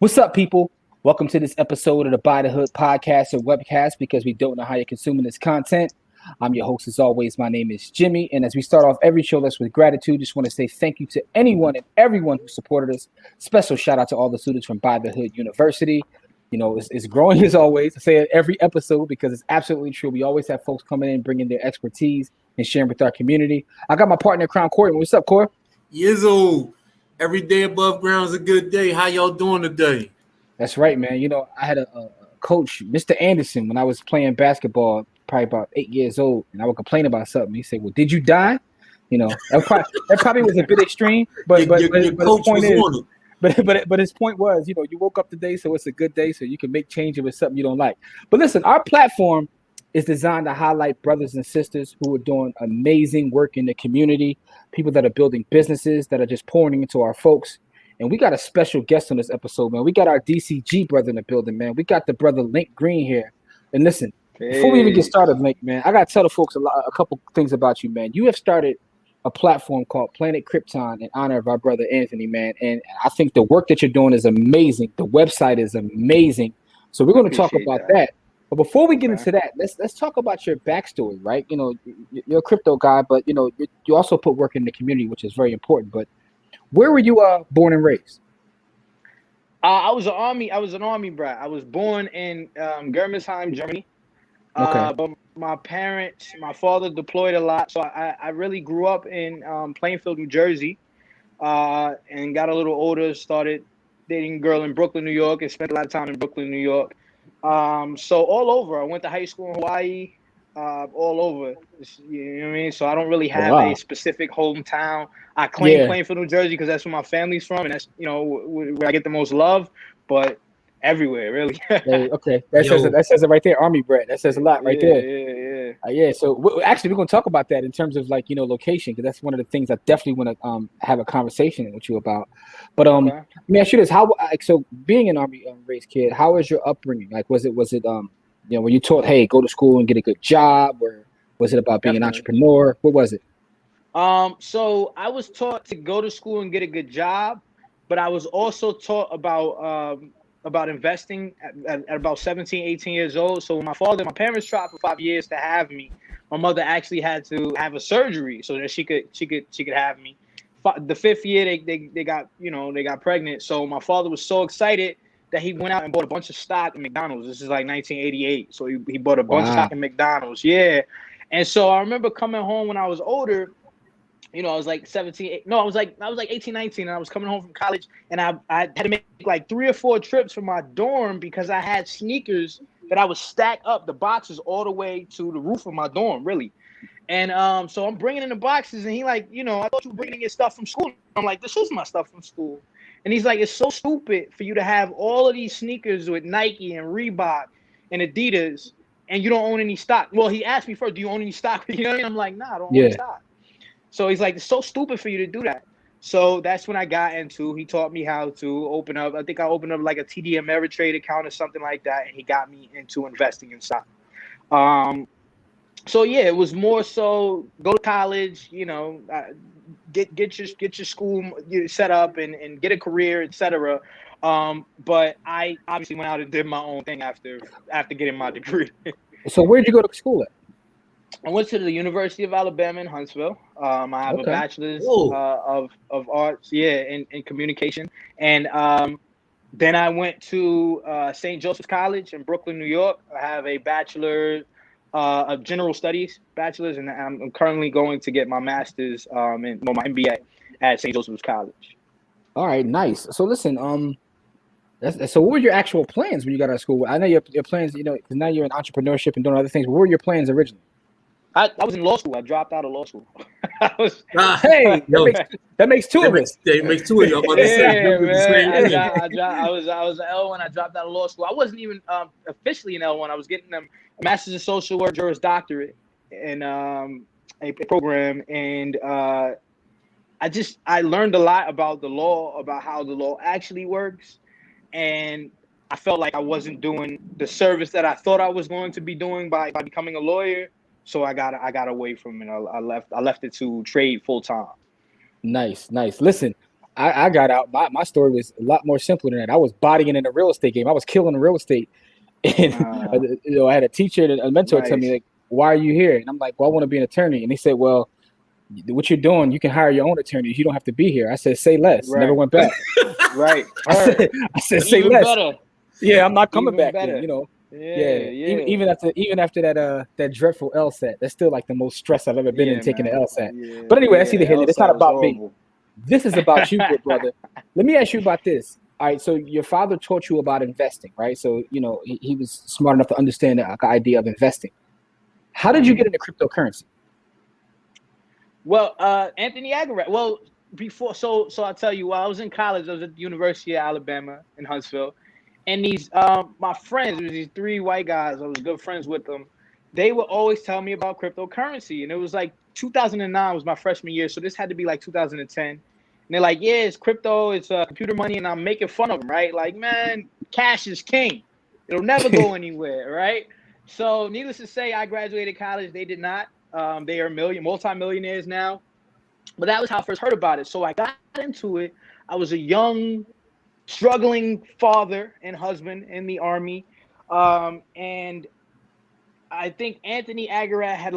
What's up, people? Welcome to this episode of the By the Hood podcast or webcast because we don't know how you're consuming this content. I'm your host, as always. My name is Jimmy. And as we start off every show, that's with gratitude. Just want to say thank you to anyone and everyone who supported us. Special shout out to all the students from By the Hood University. You know, it's growing as always. I say it every episode because it's absolutely true. We always have folks coming in, bringing their expertise and sharing with our community. I got my partner, Crown Corey. What's up, Corey? Yizzo. Every day above ground is a good day. How y'all doing today? That's right, man. You know, I had a coach, Mr. Anderson, when I was playing basketball, probably about 8 years old, and I would complain about something. He said, "Well, did you die?" You know, that probably was a bit extreme, but his point is, but his point was, you know, you woke up today, so it's a good day, so you can make change if it's something you don't like. But listen, our platform is designed to highlight brothers and sisters who are doing amazing work in the community, people that are building businesses that are just pouring into our folks. And we got a special guest on this episode, man. We got our DCG brother in the building, man. We got the brother Link Green here. And listen, before we even get started, Link, man, I got to tell the folks a couple things about you, man. You have started a platform called Planet Krypton in honor of our brother Anthony, man. And I think the work that you're doing is amazing. The website is amazing. So we're going to talk about that. But before we get into that, let's talk about your backstory, right? You know, you're a crypto guy, but you know, you also put work in the community, which is very important. But where were you born and raised? I was an army brat. I was born in Germersheim, Germany. But my father deployed a lot, so I really grew up in Plainfield, New Jersey, and got a little older. Started dating a girl in Brooklyn, New York, and spent a lot of time in Brooklyn, New York. So all over. I went to high school in Hawaii, all over. You know what I mean? So I don't really have a specific hometown. I claim Plainfield, New Jersey, because that's where my family's from, and that's, you know, where I get the most love. But everywhere, really. Okay, that says it right there. Army brat. That says a lot right there. Yeah. So actually, we're gonna talk about that in terms of, like, you know, location, because that's one of the things I definitely want to have a conversation with you about. But let me ask you this: so being an Army raised kid, how was your upbringing? Like, was it you know, were you taught, hey, go to school and get a good job, or was it about being an entrepreneur? What was it? So I was taught to go to school and get a good job, but I was also taught about investing at about 17, 18 years old. So when my parents tried for 5 years to have me, my mother actually had to have a surgery so that she could have me. The 5th year they got pregnant. So my father was so excited that he went out and bought a bunch of stock in McDonald's. This is like 1988. So he bought a bunch of stock in McDonald's. Yeah. And so I remember coming home when I was older. You know, I was like 17. No, I was like 18, 19, and I was coming home from college, and I had to make like 3 or 4 trips from my dorm because I had sneakers that I would stack up the boxes all the way to the roof of my dorm, really. And so I'm bringing in the boxes, and he like, you know, I thought you were bringing your stuff from school. I'm like, this is my stuff from school. And he's like, it's so stupid for you to have all of these sneakers with Nike and Reebok and Adidas, and you don't own any stock. Well, he asked me first, do you own any stock? You know what I mean? I'm like, nah, I don't own any stock. So he's like, it's so stupid for you to do that. So that's when I got into, he taught me how to open up. I think I opened up like a TD Ameritrade account or something like that. And he got me into investing in stock. So yeah, it was more so go to college, you know, get your school set up and get a career, etc. But I obviously went out and did my own thing after getting my degree. So where'd you go to school at? I went to the University of Alabama in Huntsville. I have a bachelor's of arts, in communication. And then I went to St. Joseph's College in Brooklyn, New York. I have a bachelor of general studies, and I'm currently going to get my master's my MBA at St. Joseph's College. All right, nice. So listen, so what were your actual plans when you got out of school? I know your plans, you know, because now you're in entrepreneurship and doing other things. What were your plans originally? I was in law school. I dropped out of law school. That makes 2 of us. It makes 2 of you. I was an L1. I dropped out of law school. I wasn't even officially an L1. I was getting a master's in social work, Juris Doctorate in a program, and I learned a lot about the law, about how the law actually works, and I felt like I wasn't doing the service that I thought I was going to be doing by becoming a lawyer. So I got away from it. I left it to trade full time. Nice. Listen, I got out. My story was a lot more simpler than that. I was bodying in a real estate game. I was killing the real estate. And I had a teacher and a mentor tell me, like, why are you here? And I'm like, well, I want to be an attorney. And they said, well, what you're doing, you can hire your own attorney. You don't have to be here. I said, say less. Right. Never went back. Right. I said say Even less. Better. Yeah, I'm not coming Even back better. then, you know. Yeah. Even after that dreadful LSAT, that's still like the most stress I've ever been in taking an LSAT. Yeah. But anyway, that's either here. It's not about horrible. me. This is about you, good brother. Let me ask you about this. All right, so your father taught you about investing, right? So, you know, he was smart enough to understand the idea of investing. How did you get into cryptocurrency? Well, Anthony Aguirre. Well, before, so I'll tell you, while I was in college, I was at the University of Alabama in Huntsville. And these, my friends, there was these 3 white guys, I was good friends with them. They would always tell me about cryptocurrency. And it was like 2009 was my freshman year. So this had to be like 2010. And they're like, yeah, it's crypto, it's computer money. And I'm making fun of them, right? Like, man, cash is king. It'll never go anywhere, right? So needless to say, I graduated college. They did not. They are multi-millionaires now. But that was how I first heard about it. So I got into it. I was a young, struggling father and husband in the Army. And I think Anthony Aguirre had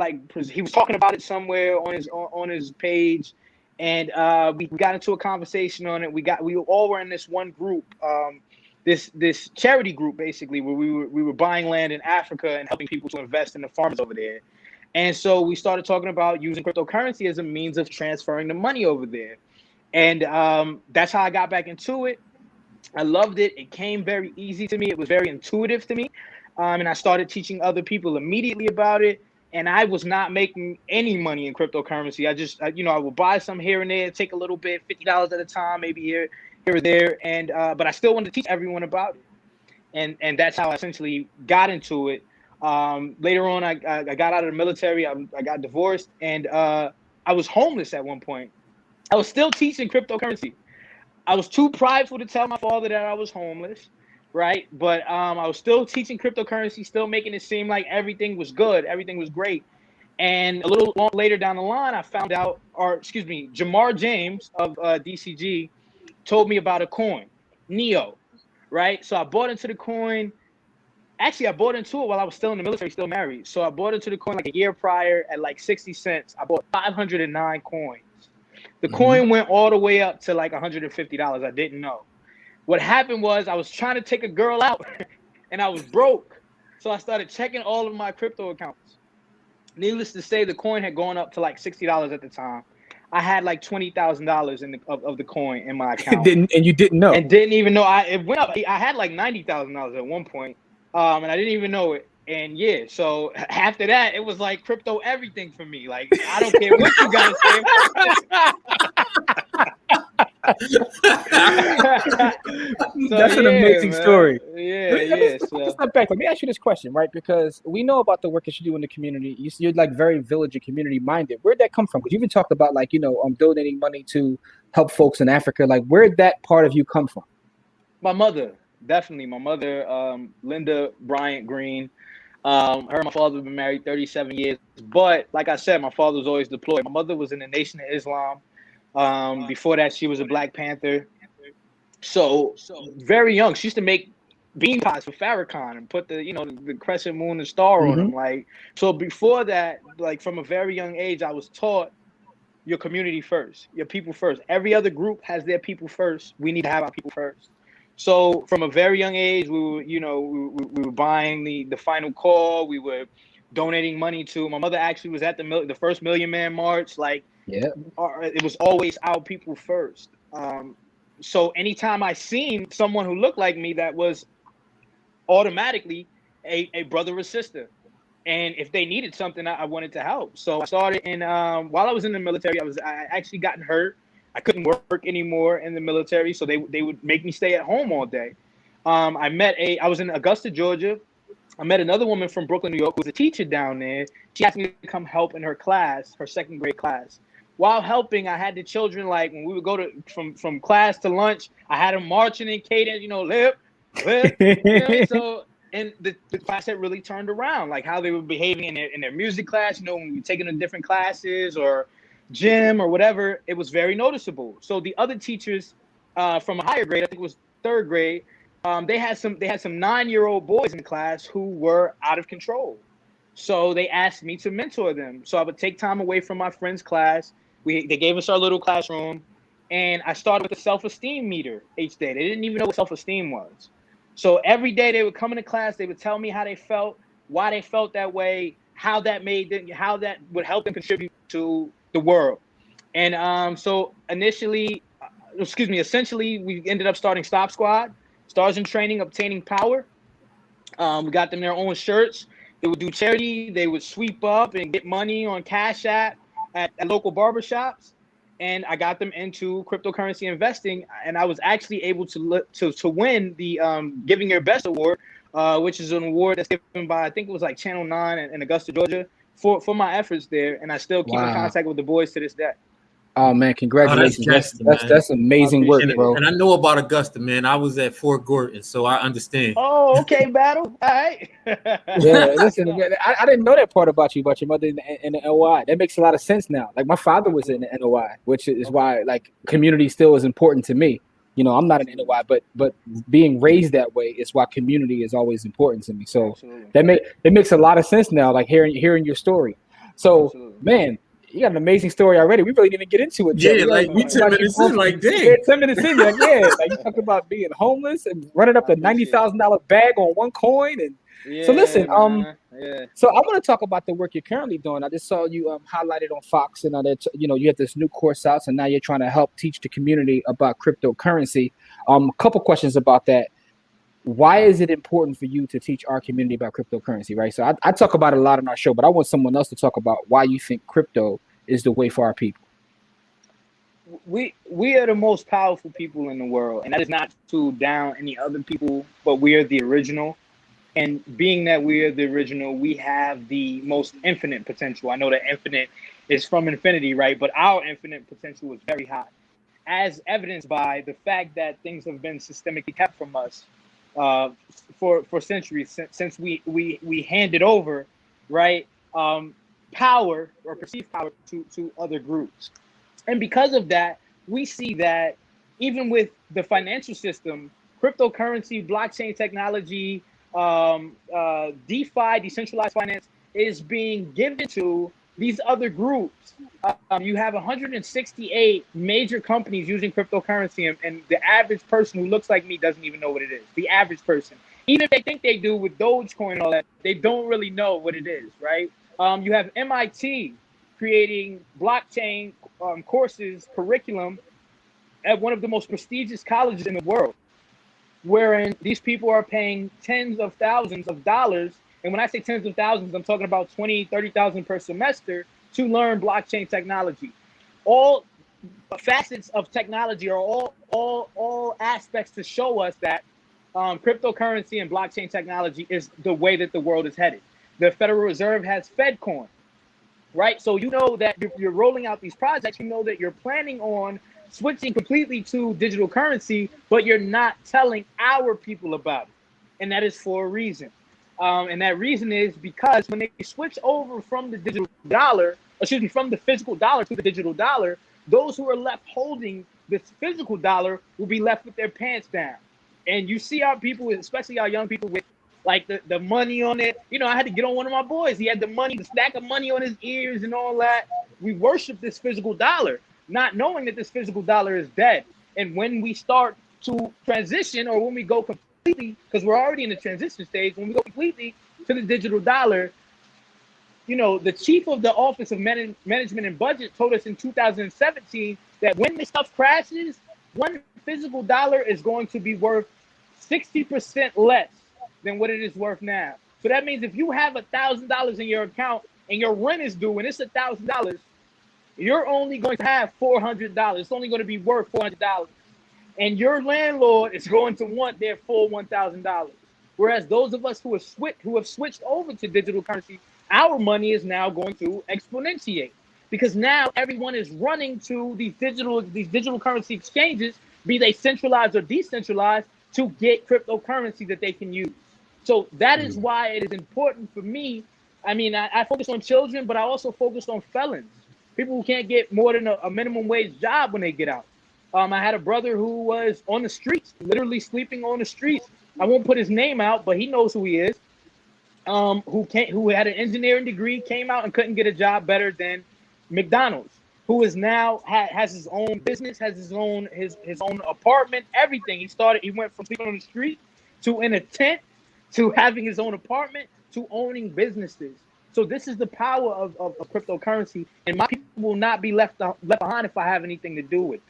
he was talking about it somewhere on his page. And we got into a conversation on it. We all were in this one group, this charity group, basically, where we were buying land in Africa and helping people to invest in the farmers over there. And so we started talking about using cryptocurrency as a means of transferring the money over there. And that's how I got back into it. I loved it. It came very easy to me. It was very intuitive to me. And I started teaching other people immediately about it. And I was not making any money in cryptocurrency. I would buy some here and there, take a little bit, $50 at a time, maybe here or there. And but I still wanted to teach everyone about it. And that's how I essentially got into it. Later on, I got out of the military. I got divorced, and I was homeless at one point. I was still teaching cryptocurrency. I was too prideful to tell my father that I was homeless, right? But I was still teaching cryptocurrency, still making it seem like everything was good, everything was great. And a little later down the line, I found out, Jamar James of DCG told me about a coin, Neo, right? So I bought into the coin. Actually, I bought into it while I was still in the military, still married. So I bought into the coin like a year prior at like 60 cents. I bought 509 coins. The coin went all the way up to like $150. I didn't know. What happened was I was trying to take a girl out and I was broke. So I started checking all of my crypto accounts. Needless to say, the coin had gone up to like $60 at the time. I had like $20,000 of the coin in my account. And you didn't know? And didn't even know. It went up. I had like $90,000 at one point. And I didn't even know it. And yeah, so after that, it was like crypto everything for me. Like, I don't care what you guys say. That's an amazing story. Yeah. So step back. Let me ask you this question, right? Because we know about the work that you do in the community. You're like very village and community minded. Where'd that come from? Because you even talked about donating money to help folks in Africa. Like, where'd that part of you come from? My mother. Definitely. My mother, Linda Bryant Green. Her and my father have been married 37 years. But like I said, my father was always deployed. My mother was in the Nation of Islam. Before that, she was a Black Panther. So very young. She used to make bean pies for Farrakhan and put the crescent moon and star on them. Like, so before that, like from a very young age, I was taught your community first, your people first. Every other group has their people first. We need to have our people first. So from a very young age, we were buying the final call. We were donating money to. My mother actually was at the first Million Man March. Like, yeah, it was always our people first. So anytime I seen someone who looked like me, that was automatically a brother or sister. And if they needed something, I wanted to help. So I started while I was in the military, I actually gotten hurt. I couldn't work anymore in the military, so they would make me stay at home all day. I was in Augusta, Georgia. I met another woman from Brooklyn, New York, who was a teacher down there. She asked me to come help in her class, her second grade class. While helping, I had the children, like when we would go from class to lunch, I had them marching in cadence, lip. So, and the class had really turned around, like how they were behaving in their music class, when we were taking them different classes, or gym or whatever, it was very noticeable. So the other teachers from a higher grade, I think it was third grade, they had some 9-year-old boys in the class who were out of control. So they asked me to mentor them. So I would take time away from my friend's class. They gave us our little classroom, and I started with a self-esteem meter each day. They didn't even know what self-esteem was. So every day they would come into class, they would tell me how they felt, why they felt that way, how that would help them contribute to the world. And so essentially, we ended up starting Stop Squad, Stars in Training, Obtaining Power. We got them their own shirts. They would do charity. They would sweep up and get money on Cash App at local barbershops. And I got them into cryptocurrency investing. And I was actually able to win the Giving Your Best Award, which is an award that's given by, I think it was like Channel 9 in Augusta, Georgia, for my efforts there. And I still keep in contact with the boys to this day. Oh man, congratulations! That's amazing work, bro. And I know about Augusta, man. I was at Fort Gordon, so I understand. Oh, okay, battle. All right. Yeah, listen, I didn't know that part about your mother in the NOI. That makes a lot of sense now. Like my father was in the NOI, which is why like community still is important to me. You know, I'm not an NOI, but being raised that way is why community is always important to me. So absolutely. that makes a lot of sense now. Like hearing your story. So absolutely. Man. You got an amazing story already. We really didn't get into it. Yeah, like we 10 minutes in, like dang. Yeah, 10 minutes in, like yeah, like you talk about being homeless and running up the $90,000 bag on one coin, and so listen, So I want to talk about the work you're currently doing. I just saw you highlighted on Fox, and that you have this new course out, so now you're trying to help teach the community about cryptocurrency. A couple questions about that. Why is it important for you to teach our community about cryptocurrency, right? So I talk about it a lot on our show, but I want someone else to talk about why you think crypto is the way for our people. We are the most powerful people in the world, and that is not to down any other people, but we are the original. And being that we are the original, we have the most infinite potential. I know that infinite is from infinity, right? But our infinite potential is very high, as evidenced by the fact that things have been systemically kept from us for centuries since we handed over, right, power or perceived power to other groups. And because of that, we see that even with the financial system, cryptocurrency, blockchain technology, DeFi, decentralized finance, is being given to these other groups. You have 168 major companies using cryptocurrency, and the average person who looks like me doesn't even know what it is. The average person, even if they think they do with Dogecoin and all that, they don't really know what it is, right? You have MIT creating blockchain courses, curriculum at one of the most prestigious colleges in the world, wherein these people are paying tens of thousands of dollars. And when I say tens of thousands, I'm talking about 20, 30,000 per semester to learn blockchain technology. All facets of technology are all aspects to show us that cryptocurrency and blockchain technology is the way that the world is headed. The Federal Reserve has FedCoin, right? So you know that you're rolling out these projects. You know that you're planning on switching completely to digital currency, but you're not telling our people about it. And that is for a reason. And that reason is because when they switch over from the digital dollar, from the physical dollar to the digital dollar, those who are left holding this physical dollar will be left with their pants down. And you see our people, especially our young people, with like the money on it. You know, I had to get on one of my boys. He had the money, the stack of money on his ears and all that. We worship this physical dollar, not knowing that this physical dollar is dead. And when we start to transition, or when we go completely, because we're already in the transition stage, when we go completely to the digital dollar, you know, the chief of the Office of Management and Budget told us in 2017 that when this stuff crashes, one physical dollar is going to be worth 60% less than what it is worth now. So that means if you have $1,000 in your account and your rent is due and it's $1,000, you're only going to have $400. It's only going to be worth $400. And your landlord is going to want their full $1,000. Whereas those of us who have switched over to digital currency, our money is now going to exponentiate, because now everyone is running to these digital currency exchanges, be they centralized or decentralized, to get cryptocurrency that they can use. So that is why it is important for me. I mean, I focus on children, but I also focus on felons, people who can't get more than a minimum wage job when they get out. I had a brother who was on the streets, literally sleeping on the streets. I won't put his name out, but he knows who he is. Who had an engineering degree, came out and couldn't get a job better than McDonald's. Who is now has his own business, has his own apartment, everything. He went from sleeping on the street to in a tent to having his own apartment to owning businesses. So this is the power of cryptocurrency, and my people will not be left behind if I have anything to do with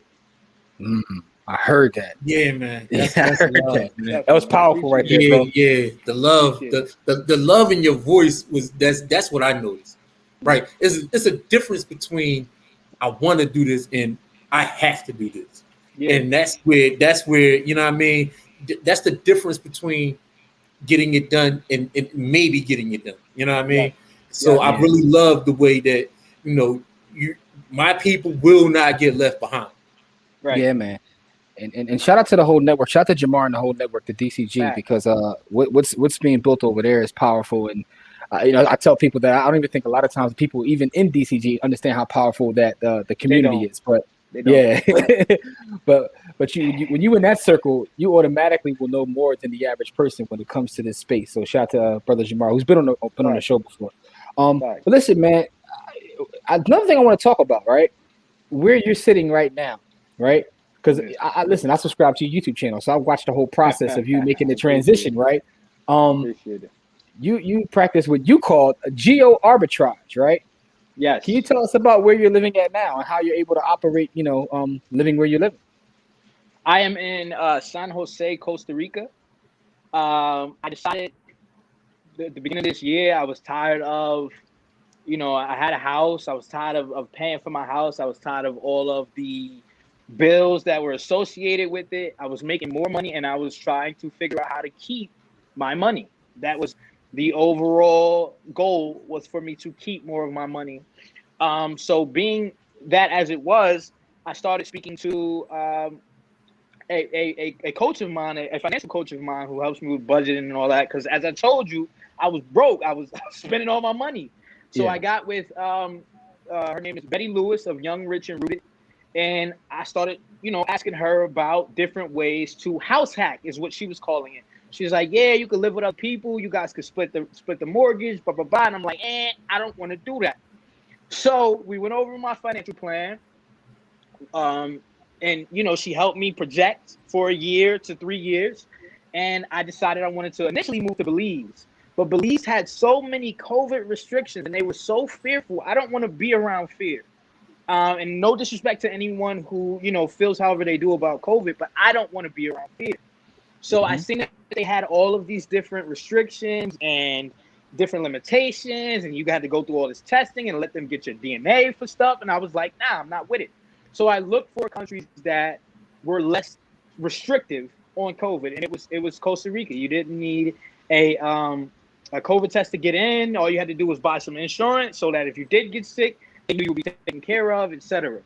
it. I heard that. Yeah, man. I That's heard love, that. man. That was powerful right there, bro. Yeah. The love, the love in your voice that's what I noticed. Right. It's a difference between I want to do this and I have to do this. Yeah. And that's where, you know what I mean? That's the difference between getting it done and maybe getting it done. You know what I mean? Yeah. So I really love the way that, you know, my people will not get left behind. Right. Yeah, man. And shout out to the whole network. Shout out to Jamar and the whole network, the DCG, because what's being built over there is powerful. And you know, I tell people that I don't even think a lot of times people even in DCG understand how powerful that the community is. But yeah, but you when you in that circle, you automatically will know more than the average person when it comes to this space. So shout out to brother Jamar, who's been on the show before. But listen, man, another thing I want to talk about, right? Where you're sitting right now, right? Because I subscribe to your YouTube channel, so I watched the whole process of you making the transition, right? Appreciate it. You practice what you call a Geo-Arbitrage, right? Yes. Can you tell us about where you're living at now and how you're able to operate, you know, living where you're living? I am in San Jose, Costa Rica. I decided at the beginning of this year, I was tired of, you know, I had a house. I was tired of paying for my house. I was tired of all of the bills that were associated with it. I was making more money, and I was trying to figure out how to keep my money. That was the overall goal, was for me to keep more of my money. So being that as it was, I started speaking to a coach of mine, a financial coach of mine, who helps me with budgeting and all that. Because as I told you, I was broke. I was spending all my money. So I got with her name is Betty Lewis of Young, Rich, and Rooted. And I started, you know, asking her about different ways to house hack, is what she was calling it. She was like, yeah, you could live with other people. You guys could split the mortgage, blah, blah, blah. And I'm like, I don't want to do that. So we went over my financial plan. And, you know, she helped me project for a year to 3 years. And I decided I wanted to initially move to Belize. But Belize had so many COVID restrictions, and they were so fearful. I don't want to be around fear. And no disrespect to anyone who, you know, feels however they do about COVID, but I don't want to be around fear. So I seen that they had all of these different restrictions and different limitations, and you had to go through all this testing and let them get your DNA for stuff. And I was like, nah, I'm not with it. So I looked for countries that were less restrictive on COVID, and it was Costa Rica. You didn't need a COVID test to get in. All you had to do was buy some insurance so that if you did get sick, they knew you would be taken care of, etc.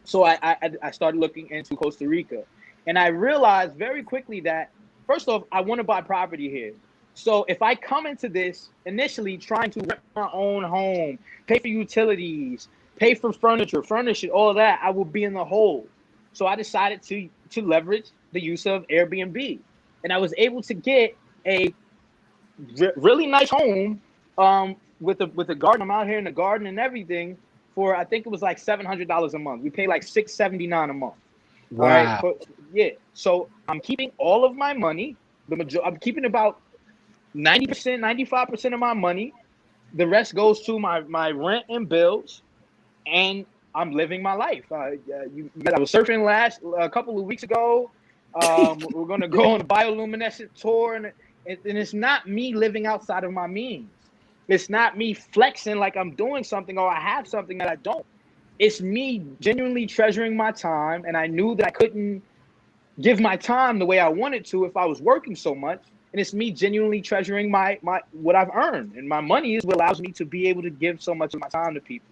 So I started looking into Costa Rica, and I realized very quickly that, first off, I want to buy property here. So if I come into this initially trying to rent my own home, pay for utilities, pay for furniture, furnish it, all of that, I will be in the hole. So I decided to leverage the use of Airbnb, and I was able to get a really nice home with a garden. I'm out here in the garden and everything for, I think it was like $700 a month. We pay like $679 a month. Wow. All right? But, yeah. So I'm keeping all of my money. I'm keeping about 90%, 95% of my money. The rest goes to my rent and bills, and I'm living my life. I was surfing a couple of weeks ago. We're gonna go on a bioluminescent tour, and it's not me living outside of my means. It's not me flexing like I'm doing something or I have something that I don't. It's me genuinely treasuring my time, and I knew that I couldn't give my time the way I wanted to if I was working so much. And it's me genuinely treasuring my what I've earned, and my money is what allows me to be able to give so much of my time to people.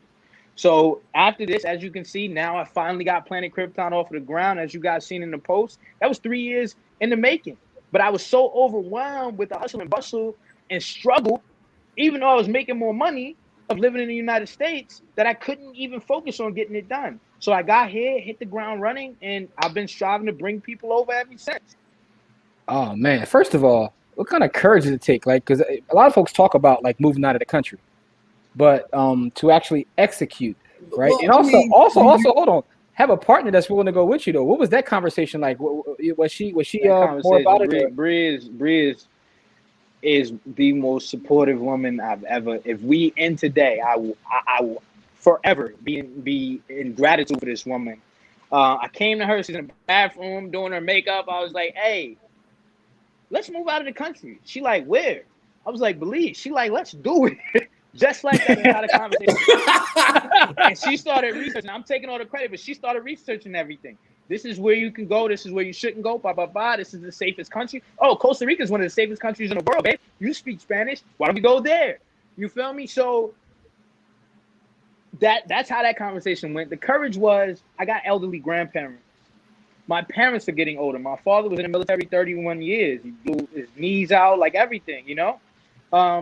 So after this, as you can see, now I finally got Planet Krypton off of the ground, as you guys seen in the post. That was 3 years in the making. But I was so overwhelmed with the hustle and bustle and struggle, even though I was making more money, of living in the United States that I couldn't even focus on getting it done. So I got here, hit the ground running, and I've been striving to bring people over ever since. Oh man, first of all, what kind of courage does it take? Like, because a lot of folks talk about like moving out of the country, but to actually execute, right? Well, And also, hold on, have a partner that's willing to go with you though. What was that conversation like? Was she more about it? Bree is the most supportive woman I've ever. If we end today, I will forever be in gratitude for this woman. I came to her. She's in the bathroom doing her makeup. I was like, "Hey, let's move out of the country." She like, "Where?" I was like, "Belize." She like, "Let's do it." Just like that, we had a conversation. And she started researching. I'm taking all the credit, but she started researching everything. This is where you can go. This is where you shouldn't go. Blah, blah, blah. This is the safest country. Oh, Costa Rica is one of the safest countries in the world, babe. You speak Spanish. Why don't we go there? You feel me? So that's how that conversation went. The courage was, I got elderly grandparents. My parents are getting older. My father was in the military 31 years. He blew his knees out, like everything, you know?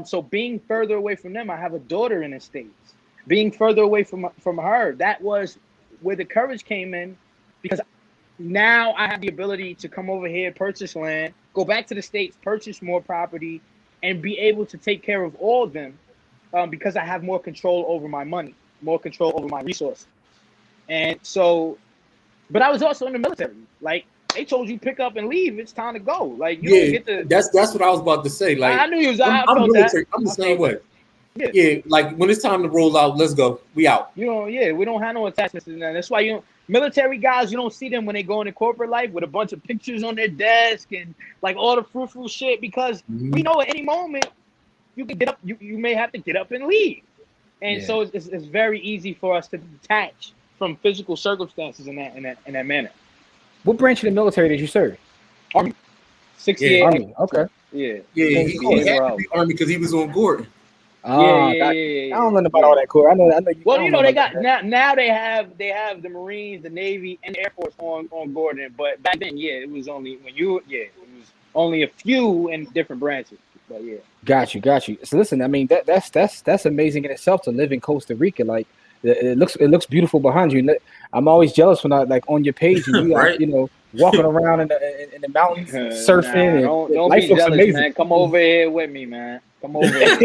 So being further away from them, I have a daughter in the States. Being further away from her, that was where the courage came in, because now I have the ability to come over here, purchase land, go back to the States, purchase more property, and be able to take care of all of them because I have more control over my money, more control over my resources. And so, but I was also in the military. Like, they told you pick up and leave. It's time to go. Like, you don't get to. That's what I was about to say. Like, I knew you was. I'm military. I'm the same way. Yeah, like when it's time to roll out, let's go. We out. You know, we don't have no attachments to that. That's why military guys, you don't see them when they go into corporate life with a bunch of pictures on their desk and like all the frou-frou shit, because we know at any moment you can get up. You may have to get up and leave, and so it's very easy for us to detach from physical circumstances in that manner. What branch of the military did you serve? Army. 68. Army. Okay. Yeah. He had to be Army because he was on Gordon. I don't know about all that, Corey. I know. Well, you know, they got now they have the Marines, the Navy, and the Air Force on Gordon. But back then, it was only it was only a few in different branches. But yeah. Got you. So listen, I mean that's amazing in itself to live in Costa Rica. Like it looks beautiful behind you. I'm always jealous when I like on your page and you right? You know, walking around in the mountains, surfing. Don't be jealous, amazing. Man. Come over here with me, man. Come over here.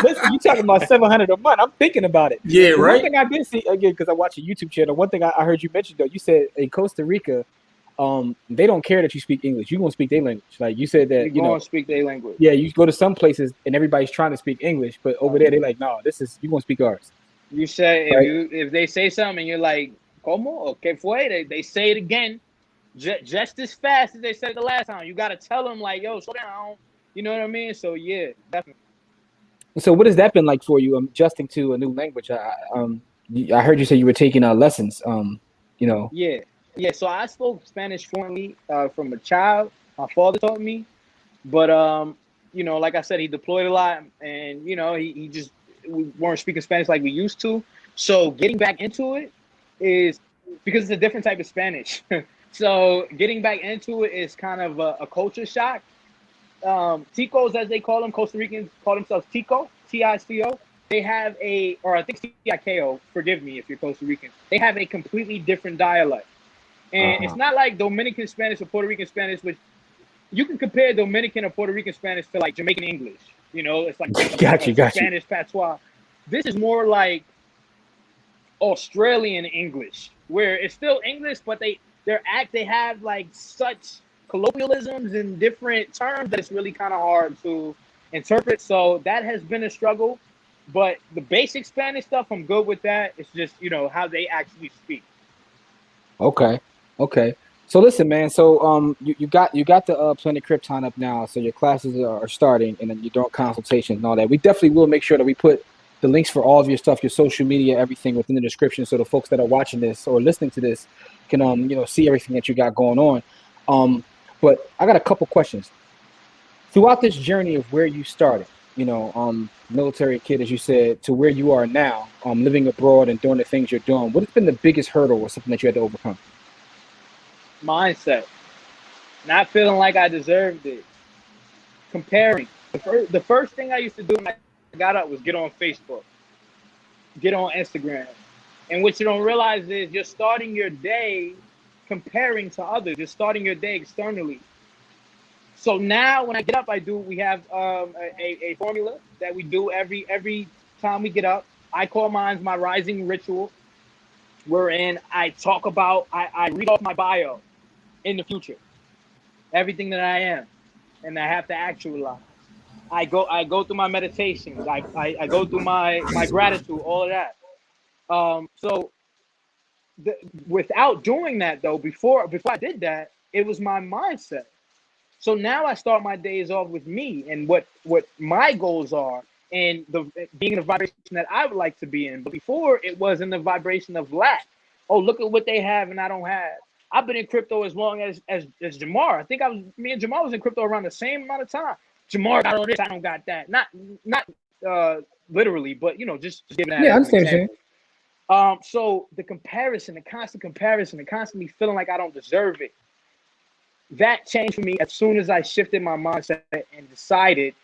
Listen, you talking about $700 a month? I'm thinking about it. Yeah, right. One thing I did see again, because I watch a YouTube channel. One thing I heard you mention though, you said in Costa Rica, they don't care that you speak English. You're gonna speak their language. Like you said that you know, speak their language. Yeah, you go to some places and everybody's trying to speak English, but over there they're like, no, you gonna speak ours. You say if they say something and you're like, "Como o qué fue?" They say it again, just as fast as they said it the last time. You gotta tell them like, "Yo, slow down." You know what I mean? So yeah, definitely. So what has that been like for you? Adjusting to a new language. I heard you say you were taking lessons. You know. Yeah. So I spoke Spanish fluently from a child. My father taught me, but you know, like I said, he deployed a lot, and you know, he just. We weren't speaking Spanish like we used to. So getting back into it is because it's a different type of Spanish. So getting back into it is kind of a culture shock. Ticos, as they call them, Costa Ricans call themselves Tico, T-I-C-O. They have or I think T-I-K-O, forgive me if you're Costa Rican. They have a completely different dialect. And it's not like Dominican Spanish or Puerto Rican Spanish, which you can compare Dominican or Puerto Rican Spanish to like Jamaican English. You know, it's like got you. Spanish patois. This is more like Australian English, where it's still English, but they have like such colloquialisms and different terms that it's really kind of hard to interpret. So that has been a struggle. But the basic Spanish stuff, I'm good with that. It's just, you know, how they actually speak. Okay. So listen, man. So you got the Planet Krypton up now. So your classes are starting, and then you're doing consultations and all that. We definitely will make sure that we put the links for all of your stuff, your social media, everything within the description, so the folks that are watching this or listening to this can you know, see everything that you got going on. But I got a couple questions. Throughout this journey of where you started, you know, military kid, as you said, to where you are now, living abroad and doing the things you're doing, what has been the biggest hurdle or something that you had to overcome? Mindset. Not feeling like I deserved it. Comparing. The first thing I used to do when I got up was get on Facebook. get on Instagram. And what you don't realize is you're starting your day comparing to others. You're starting your day externally. So now when I get up, we have a formula that we do every time we get up. I call mine my rising ritual, wherein I read off my bio in the future, everything that I am, and I have to actualize. I go through my meditations. I go through my gratitude, all of that. So without doing that though, before I did that, it was my mindset. So now I start my days off with me and what my goals are, and being in the vibration that I would like to be in. But before, it was in the vibration of lack. Oh, look at what they have and I don't have. I've been in crypto as long as Jamar. I think me and Jamar was in crypto around the same amount of time. Jamar got all this, I don't got that. Not literally, but just giving that as an example. So the constant comparison, and constantly feeling like I don't deserve it, that changed for me as soon as I shifted my mindset and decided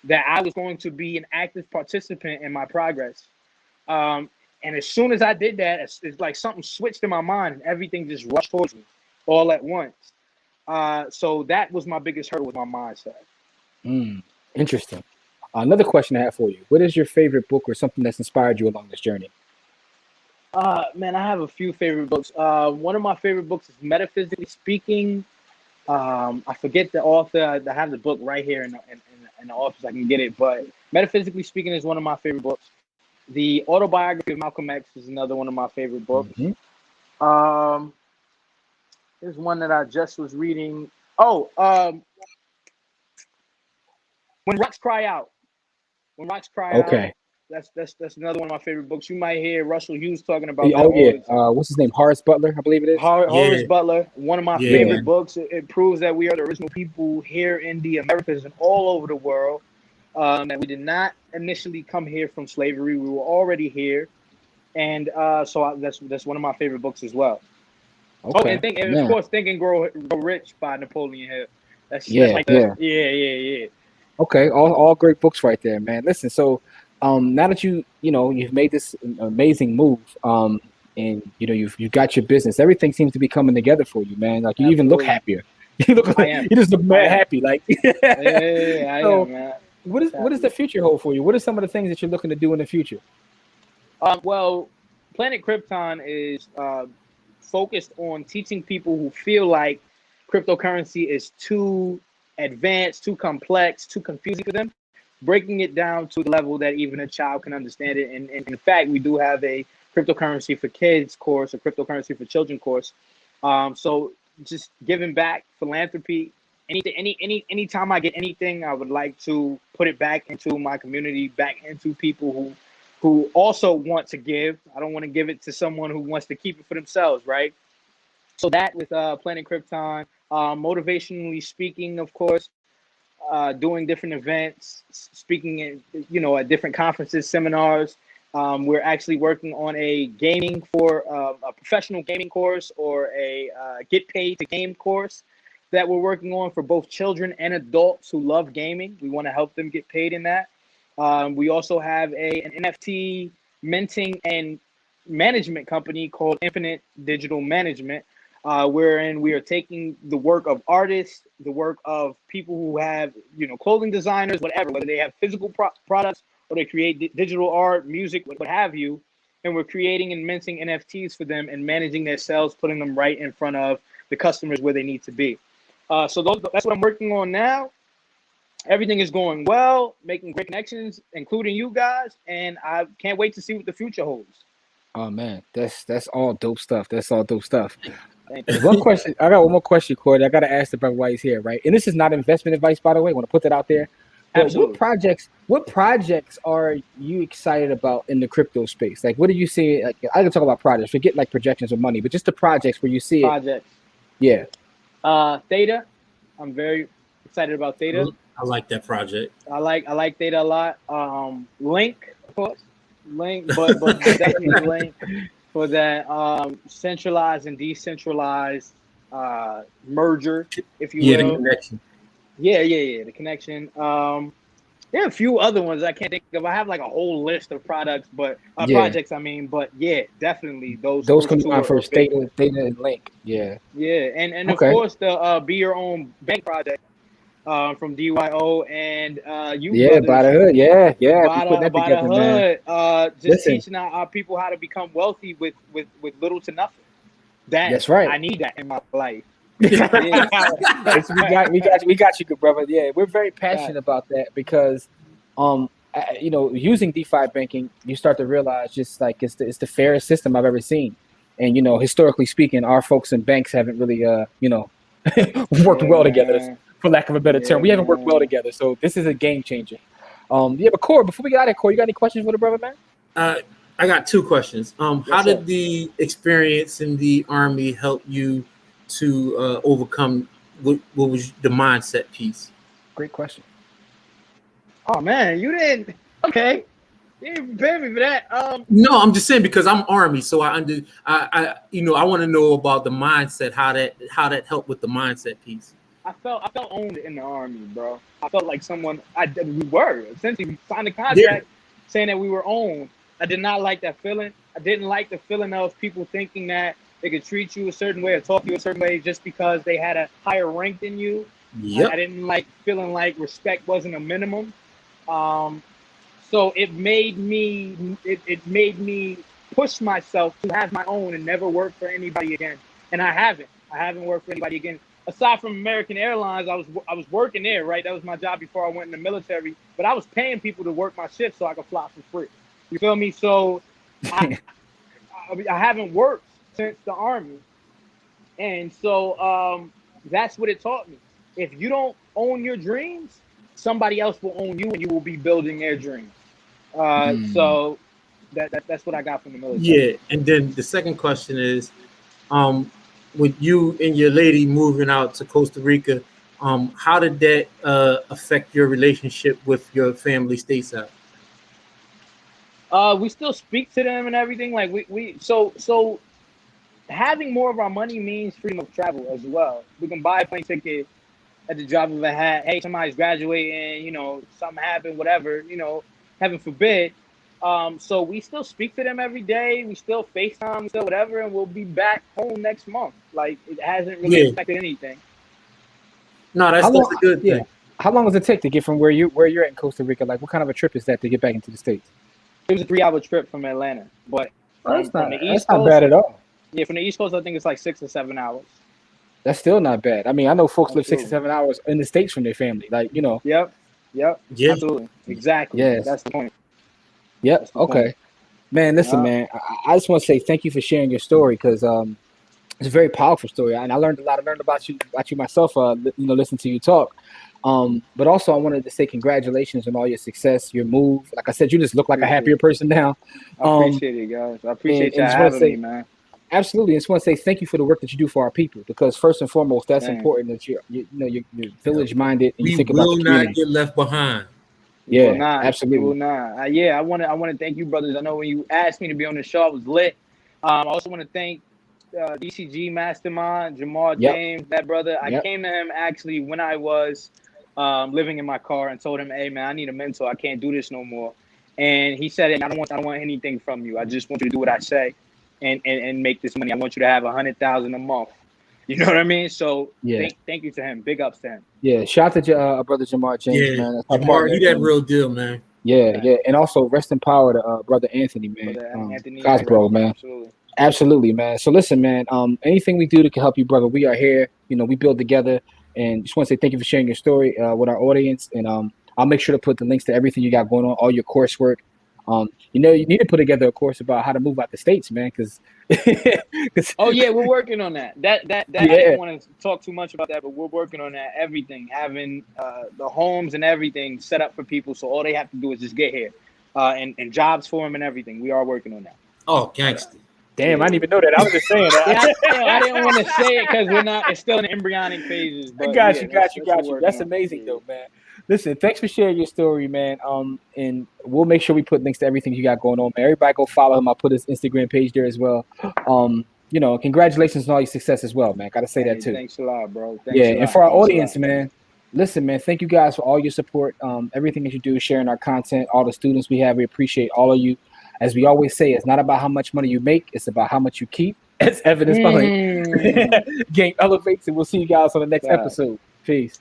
that I was going to be an active participant in my progress. And as soon as I did that, it's like something switched in my mind and everything just rushed towards me all at once. So that was my biggest hurdle with my mindset. Interesting. Another question I have for you. What is your favorite book or something that's inspired you along this journey? Man, I have a few favorite books. One of my favorite books is Metaphysically Speaking. I forget the author. I have the book right here in the office. I can get it. But Metaphysically Speaking is one of my favorite books. The Autobiography of Malcolm X is another one of my favorite books. Mm-hmm. There's one that I just was reading. When Rocks Cry Out. When Rocks Cry Out. That's another one of my favorite books. You might hear Russell Hughes talking about that. What's his name? Horace Butler, I believe it is. Horace Butler, one of my favorite books. It proves that we are the original people here in the Americas and all over the world. And we did not initially come here from slavery. We were already here. And so that's one of my favorite books as well. Okay. And of course, Think and Grow Rich by Napoleon Hill. That's like yeah. Okay, all great books right there, man. Listen, so now that you've made this amazing move, and you've got your business, everything seems to be coming together for you, man. Like you even look happier. You just look mad happy, like. I am, man. What does the future hold for you? What are some of the things that you're looking to do in the future? Well, Planet Krypton is focused on teaching people who feel like cryptocurrency is too advanced, too complex, too confusing for them, breaking it down to the level that even a child can understand it. And in fact, we do have a cryptocurrency for kids course, a cryptocurrency for children course. So just giving back, philanthropy, anytime I get anything, I would like to put it back into my community, back into people who also want to give. I don't want to give it to someone who wants to keep it for themselves, right? So that with Planet Krypton, motivationally speaking, of course, doing different events, speaking at different conferences, seminars. We're actually working on a professional gaming course or a get paid to game course that we're working on for both children and adults who love gaming. We want to help them get paid in that. We also have an NFT minting and management company called Infinite Digital Management, wherein we are taking the work of artists, the work of people who have, clothing designers, whatever, whether they have physical products or they create digital art, music, what have you, and we're creating and minting NFTs for them and managing their sales, putting them right in front of the customers where they need to be. So that's what I'm working on now. Everything is going well, making great connections, including you guys, and I can't wait to see what the future holds. Oh man, that's all dope stuff. That's all dope stuff. One question, I got one more question, Corey. I got to ask the brother why he's here, right? And this is not investment advice, by the way. I want to put that out there. But Absolutely. What projects are you excited about in the crypto space? Like, what do you see? Like, I can talk about projects. Forget like projections or money, but just the projects where you see it. Projects. Yeah. Theta. I'm very excited about Theta. I like that project. I like Theta a lot. Link, of course. Link, but definitely Link for that centralized and decentralized merger, if you will. The connection. Yeah, the connection. There are a few other ones I can't think of. I have like a whole list of products, but projects. I mean, but yeah, definitely those come to mind first. Data and Link. Yeah. Yeah, and of course the Be Your Own Bank project from DYO and you brothers. By the hood. Yeah. By the hood. Just teaching our people how to become wealthy with little to nothing. That's right. I need that in my life. We got you, good brother. Yeah, we're very passionate about that because, using DeFi banking, you start to realize just like it's the fairest system I've ever seen, and historically speaking, our folks in banks haven't really worked well together, for lack of a better term. We haven't worked well together, so this is a game changer. But Core, before we get out of Core, you got any questions for the brother, man? I got two questions. How did the experience in the Army help you to overcome what was the mindset piece? Great question. Oh man, you didn't. Okay, you didn't prepare me for that. No, I'm just saying because I'm Army, so I want to know about the mindset, how that helped with the mindset piece. I felt owned in the Army, bro. I felt like someone. We were essentially we signed a contract saying that we were owned. I did not like that feeling. I didn't like the feeling of people thinking that they could treat you a certain way or talk to you a certain way just because they had a higher rank than you. Yep. I didn't like feeling like respect wasn't a minimum. So it made me push myself to have my own and never work for anybody again. And I haven't worked for anybody again. Aside from American Airlines, I was working there, right? That was my job before I went in the military. But I was paying people to work my shift so I could fly for free. You feel me? So I haven't worked since the Army. And so that's what it taught me. If you don't own your dreams, somebody else will own you and you will be building their dreams. So that's what I got from the military. Yeah, and then the second question is, with you and your lady moving out to Costa Rica, how did that affect your relationship with your family stateside? We still speak to them and everything. Like so having more of our money means freedom of travel as well. We can buy a plane ticket at the drop of a hat. Hey, somebody's graduating, something happened, whatever, heaven forbid. So we still speak to them every day. We still FaceTime, still whatever, and we'll be back home next month. Like it hasn't really affected anything. No, that's a good thing. Yeah. How long does it take to get from where you're at in Costa Rica? Like what kind of a trip is that to get back into the States? It was a 3-hour trip from Atlanta, but that's not bad at all. Yeah, from the East Coast, I think it's like 6 or 7 hours. That's still not bad. I mean, I know folks live 6 or 7 hours in the States from their family. Like, Yep. Yeah. Absolutely. Exactly. Yes. That's the point. Yep. Okay. Man, listen, man. I just want to say thank you for sharing your story because it's a very powerful story, and I learned a lot. I learned about you myself. Listening to you talk. But also I wanted to say congratulations on all your success, your move. Like I said, you just look like a happier person now. I appreciate it, guys. I appreciate you having me, man. Absolutely. I just want to say thank you for the work that you do for our people, because first and foremost, that's important that you're village minded and you think about the community. We will not get left behind. Yeah, absolutely. We will not. I want to thank you, brothers. I know when you asked me to be on the show, I was lit. I also want to thank DCG Mastermind, Jamal James, that brother. I came to him actually when I was living in my car and told him, hey man, I need a mentor. I can't do this no more. And he said, I don't want anything from you. I just want you to do what I say and make this money. I want you to have $100,000 a month. You know what I mean? So thank you to him. Big ups to him. Yeah, shout out to your brother Jamar James, man. Jamar, he that real deal, man. Yeah. And also rest in power to brother Anthony, man. God's bro, man. Absolutely, man. So listen, man, anything we do to help you, brother, we are here. We build together. And just want to say thank you for sharing your story with our audience. And I'll make sure to put the links to everything you got going on, all your coursework. You need to put together a course about how to move out the States, man. Because we're working on that. I didn't want to talk too much about that, but we're working on that. Everything, having the homes and everything set up for people, so all they have to do is just get here, and jobs for them and everything. We are working on that. Oh, gangster. Damn, I didn't even know that. I was just saying that. I didn't want to say it because it's still in embryonic phases. But I got you. That's amazing, though, man. Listen, thanks for sharing your story, man. And we'll make sure we put links to everything you got going on, man. Everybody go follow him. I'll put his Instagram page there as well. Congratulations on all your success as well, man. Gotta say that too. Thanks a lot, bro. And for our audience, man, Listen, man, thank you guys for all your support, everything that you do, sharing our content, all the students we have. We appreciate all of you. As we always say, it's not about how much money you make, it's about how much you keep. As evidenced by Game Elevates, and we'll see you guys on the next episode. Peace.